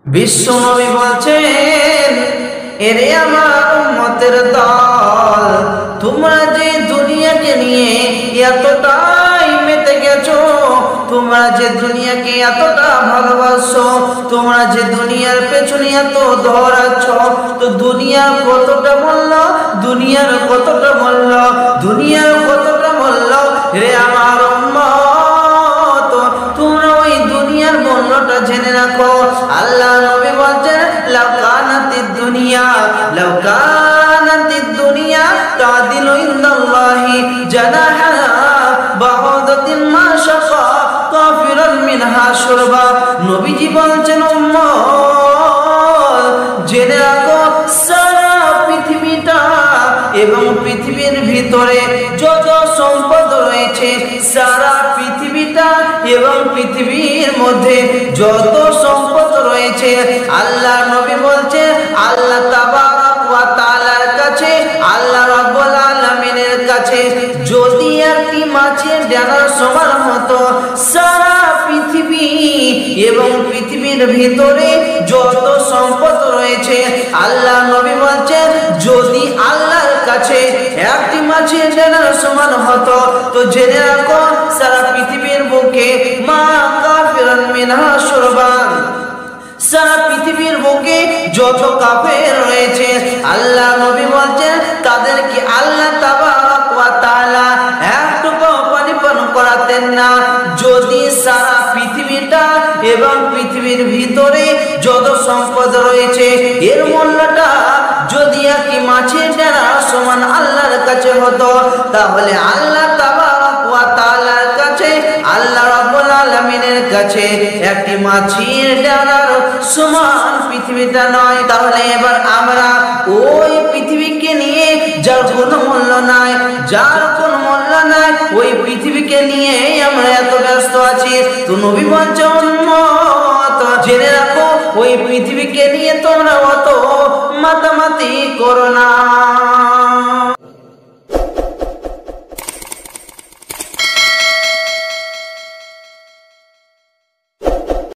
বিশ্বনবী বলছেন, এরে আমার উম্মতের দল, তোমরা যে দুনিয়াকে নিয়ে এতটাই মেতে গেছো, তোমরা যে দুনিয়াকে এতটা ভালোবাসো, তোমরা যে দুনিয়ার পেছনে এত দৌড়াচ্ছ, তো দুনিয়ার কতটা মূল্য, দুনিয়ার কতটা মূল্য, দুনিয়ার কতটা মূল্য রে আমার উম্মত, তোমরা ওই দুনিয়ার মূল্যটা জেনে রাখো। আল্লাহ নবী বলছেন, লাউ কানাতিদ দুনিয়া, লাউ কানাতিদ দুনিয়া তাদিলু ইনদাল্লাহি জানাহা বাউদাতিন মা শাফা কাফিরান মিনহা শুরবা। নবীজি বলছেন, উম্মত জেনে রাখো, সারা পৃথিবীটা এবং পৃথিবীর ভিতরে যত সম্পদ রয়েছে, সারা পৃথিবীটা এবং পৃথিবীর মধ্যে যত সম্পদ রয়েছে, আল্লাহ নবী বলছে আল্লাহ তাবারক ওয়া তাআলার কাছে, আল্লাহ রাব্বুল আলামিনের কাছে যদি একটি মাছের ডানার সমান হতো, সারা পৃথিবী এবং পৃথিবীর ভিতরে যত সম্পদ রয়েছে, আল্লাহ নবী বলছেন যদি আল্লাহর কাছে একটি মাছের ডানার সমান হতো, তো জেনে রাখো সারা পৃথিবীর বুকে মা কাফিরান মিনহা শুরবান, সারা পৃথিবীর বুকে যত কাফের রয়েছে, আল্লাহ নবী বলছেন তাদেরকে আল্লাহ তাবারক ওয়া তাআলা একটু পানি পান করাতেন না, যদি সারা পৃথিবীটা এবং পৃথিবীর ভিতরে যত সম্পদ রয়েছে এর মূল্যটা যদি একটি মাছের ডানা সমান আল্লাহর কাছে হতো, তাহলে আল্লাহ তাবারক ওয়া তাআলার কাছে, আল্লাহ রাব্বুল আলামিনের কাছে একটি মাছের ডানার সমান পৃথিবীটা নয়। তাহলে এবার আমরা ওই পৃথিবীকে নিয়ে যার কোনো মূল্য নাই, যার কোনো মূল্য নাই, ওই পৃথিবীকে নিয়ে আমরা এত ব্যস্ত আছি, তো নবী বলছেন উম্মত জেনে রাখো ওই পৃথিবীকে নিয়ে তোমরা অত মাতামাতি করো না।